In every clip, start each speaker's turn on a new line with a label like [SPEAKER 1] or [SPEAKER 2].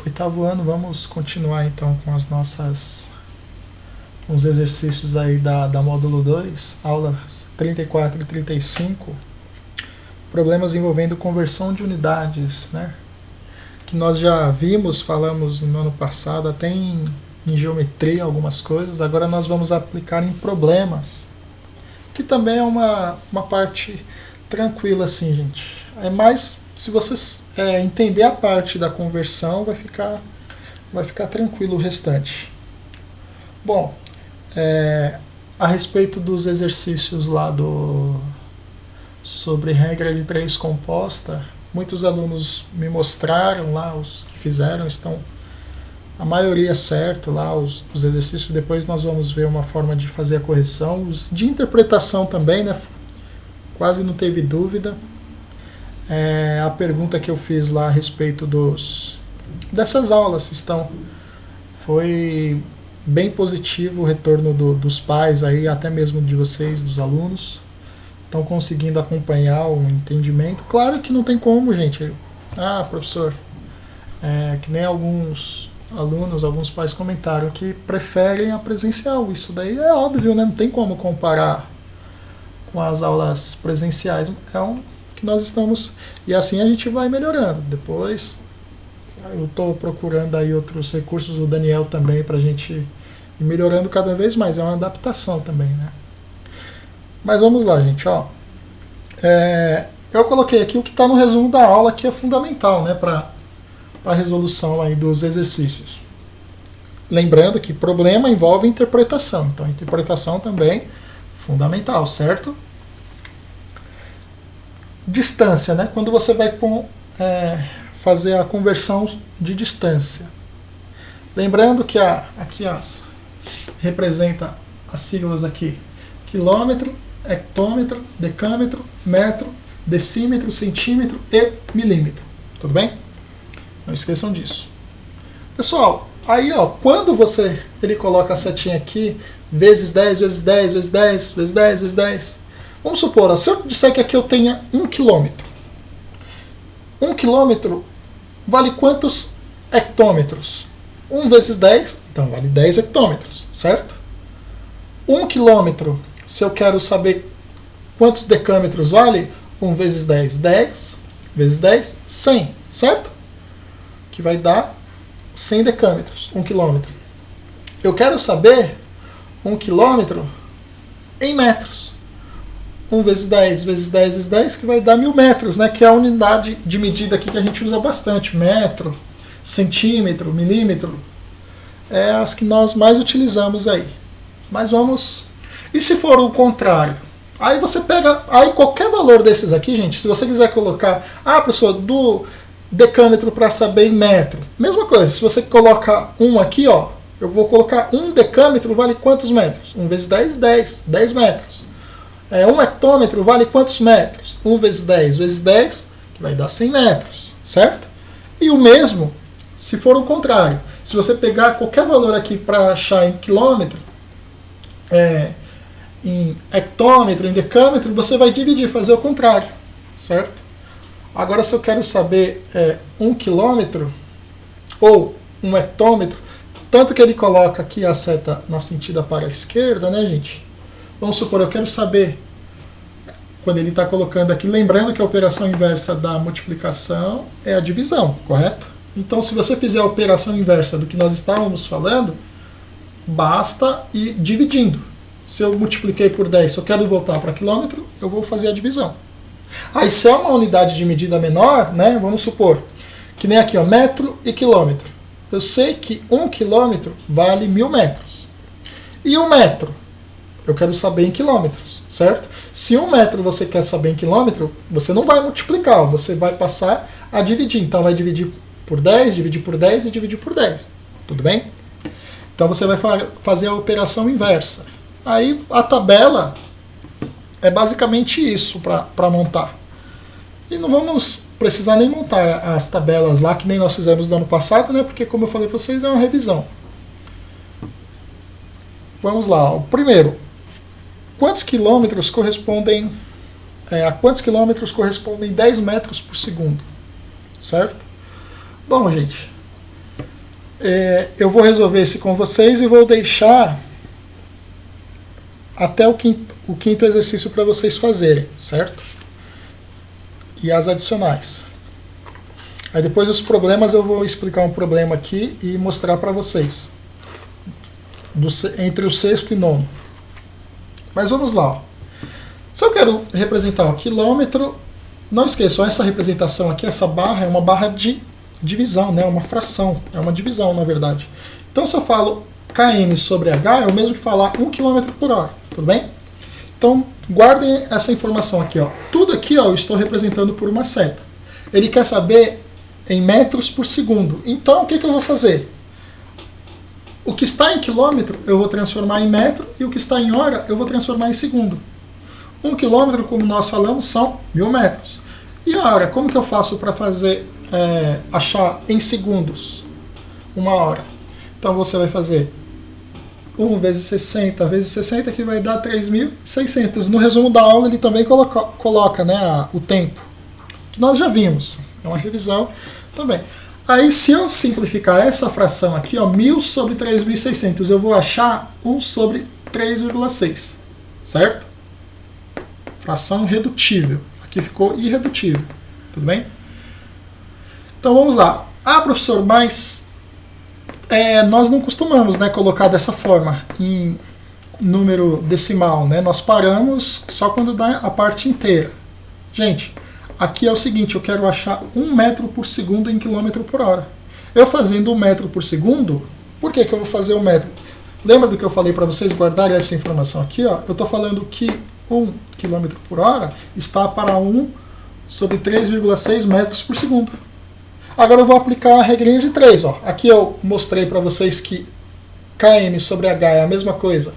[SPEAKER 1] oitavo ano, vamos continuar então com os exercícios aí da módulo 2, aulas 34 e 35, problemas envolvendo conversão de unidades, né? Que nós já vimos, falamos no ano passado, até em geometria algumas coisas, agora nós vamos aplicar em problemas, que também é uma parte tranquila assim, gente. É mais, se vocês entender a parte da conversão, vai ficar tranquilo o restante. Bom, a respeito dos exercícios lá sobre regra de 3 composta, muitos alunos me mostraram lá, os que fizeram, estão a maioria certo lá, os exercícios. Depois nós vamos ver uma forma de fazer a correção. Os de interpretação também, né? Quase não teve dúvida. A pergunta que eu fiz lá a respeito dessas aulas foi bem positivo o retorno dos pais aí, até mesmo de vocês, dos alunos. Estão conseguindo acompanhar o entendimento. Claro que não tem como, gente. Professor, que nem alguns alunos, alguns pais comentaram que preferem a presencial. Isso daí é óbvio, né? Não tem como comparar com as aulas presenciais. É que nós estamos... E assim a gente vai melhorando. Depois eu estou procurando aí outros recursos, o Daniel também, para a gente ir melhorando cada vez mais. É uma adaptação também, né? Mas vamos lá, gente. Eu coloquei aqui o que está no resumo da aula, que é fundamental, né, para a resolução aí dos exercícios. Lembrando que problema envolve interpretação. Então, a interpretação também é fundamental, certo? Distância, né? Quando você vai fazer a conversão de distância. Lembrando que aqui representa as siglas aqui: quilômetro, hectômetro, decâmetro, metro, decímetro, centímetro e milímetro. Tudo bem? Não esqueçam disso. Pessoal, aí quando ele coloca a setinha aqui, vezes 10, vezes 10, vezes 10, vezes 10, vezes 10. Vamos supor, se eu disser que aqui eu tenha 1 quilômetro. 1 quilômetro vale quantos hectômetros? 1 vezes 10, então vale 10 hectômetros, certo? 1 quilômetro, se eu quero saber quantos decâmetros vale, 1 vezes 10, 10 vezes 10, 100, certo? Que vai dar 100 decâmetros, 1 quilômetro. Eu quero saber 1 quilômetro em metros. 1 vezes 10 vezes 10 vezes 10, que vai dar 1000 metros, né? Que é a unidade de medida aqui que a gente usa bastante. Metro, centímetro, milímetro. É as que nós mais utilizamos aí. Mas vamos... E se for o contrário? Aí você pega... Aí qualquer valor desses aqui, gente, se você quiser colocar... professor, do decâmetro para saber em metro. Mesma coisa, se você coloca 1 aqui, eu vou colocar 1 decâmetro vale quantos metros? 1 vezes 10, 10. 10 metros. 1 hectômetro vale quantos metros? 1 vezes 10 vezes 10, que vai dar 100 metros, certo? E o mesmo, se for o contrário. Se você pegar qualquer valor aqui para achar em quilômetro, em hectômetro, em decâmetro, você vai dividir, fazer o contrário, certo? Agora, se eu quero saber 1 quilômetro ou 1 hectômetro, tanto que ele coloca aqui a seta na sentida para a esquerda, né, gente? Vamos supor, eu quero saber, quando ele está colocando aqui, lembrando que a operação inversa da multiplicação é a divisão, correto? Então, se você fizer a operação inversa do que nós estávamos falando, basta ir dividindo. Se eu multipliquei por 10, se eu quero voltar para quilômetro, eu vou fazer a divisão. Aí, se é uma unidade de medida menor, né, vamos supor, que nem aqui, metro e quilômetro. Eu sei que 1 quilômetro vale 1000 metros. E 1 metro? Eu quero saber em quilômetros, certo? Se 1 metro você quer saber em quilômetro, você não vai multiplicar, você vai passar a dividir. Então, vai dividir por 10, dividir por 10 e dividir por 10. Tudo bem? Então, você vai fazer a operação inversa. Aí, a tabela é basicamente isso para montar. E não vamos precisar nem montar as tabelas lá, que nem nós fizemos no ano passado, né? Porque, como eu falei para vocês, é uma revisão. Vamos lá. O primeiro, quantos quilômetros correspondem a quantos quilômetros correspondem 10 metros por segundo? Certo? Bom, gente, Eu vou resolver esse com vocês e vou deixar até o quinto exercício para vocês fazerem, certo? E as adicionais. Aí depois os problemas eu vou explicar um problema aqui e mostrar para vocês. Entre o sexto e nono. Mas vamos lá. Ó. Se eu quero representar o quilômetro, não esqueçam, essa representação aqui, essa barra é uma barra de divisão, né? Uma fração, é uma divisão na verdade. Então se eu falo km sobre h, é o mesmo que falar 1 km por hora, tudo bem? Então guardem essa informação aqui. Ó. Tudo aqui ó, eu estou representando por uma seta. Ele quer saber em metros por segundo. Então o que eu vou fazer? O que está em quilômetro eu vou transformar em metro e o que está em hora eu vou transformar em segundo. 1 quilômetro, como nós falamos, são 1000 metros. E a hora, como que eu faço para fazer, achar em segundos uma hora? Então você vai fazer 1 vezes 60 vezes 60, que vai dar 3.600. No resumo da aula ele também coloca né, o tempo, que nós já vimos. É uma revisão também. Aí se eu simplificar essa fração aqui, ó, 1000 sobre 3.600, eu vou achar 1 sobre 3,6, certo? Fração redutível. Aqui ficou irredutível. Tudo bem? Então vamos lá. Ah, professor, mas nós não costumamos né, colocar dessa forma em número decimal. Né? Nós paramos só quando dá a parte inteira. Gente, aqui é o seguinte, eu quero achar 1 metro por segundo em quilômetro por hora. Eu fazendo 1 metro por segundo, por que eu vou fazer 1 metro? Lembra do que eu falei para vocês guardarem essa informação aqui? Ó? Eu estou falando que 1 km por hora está para 1 sobre 3,6 metros por segundo. Agora eu vou aplicar a regrinha de 3. Ó. Aqui eu mostrei para vocês que km sobre h é a mesma coisa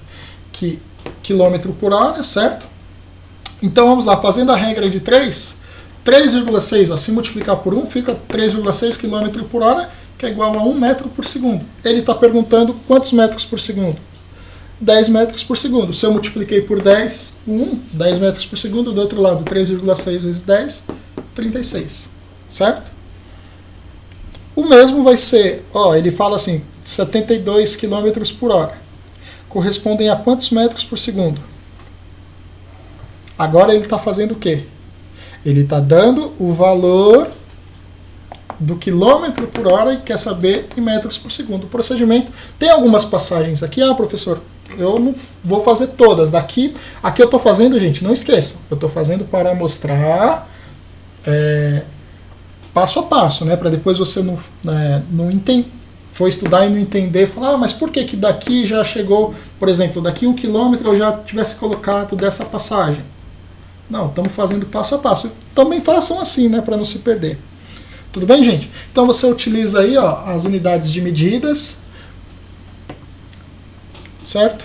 [SPEAKER 1] que quilômetro por hora, certo? Então vamos lá, fazendo a regra de 3, 3,6, se multiplicar por 1, fica 3,6 km por hora, que é igual a 1 metro por segundo. Ele está perguntando quantos metros por segundo? 10 metros por segundo. Se eu multipliquei por 10, 10 metros por segundo, do outro lado 3,6 vezes 10, 36. Certo? O mesmo vai ser, ó, ele fala assim, 72 km por hora. Correspondem a quantos metros por segundo? Agora ele está fazendo o quê? Ele está dando o valor do quilômetro por hora e quer saber em metros por segundo. O procedimento, tem algumas passagens aqui, professor, eu não vou fazer todas. Aqui eu estou fazendo, gente, não esqueçam, eu estou fazendo para mostrar passo a passo, né, para depois você não for estudar e não entender, falar, mas por que daqui já chegou, por exemplo, daqui 1 quilômetro eu já tivesse colocado dessa passagem? Não, estamos fazendo passo a passo. Também façam assim, né, para não se perder. Tudo bem, gente? Então você utiliza aí ó, as unidades de medidas, certo?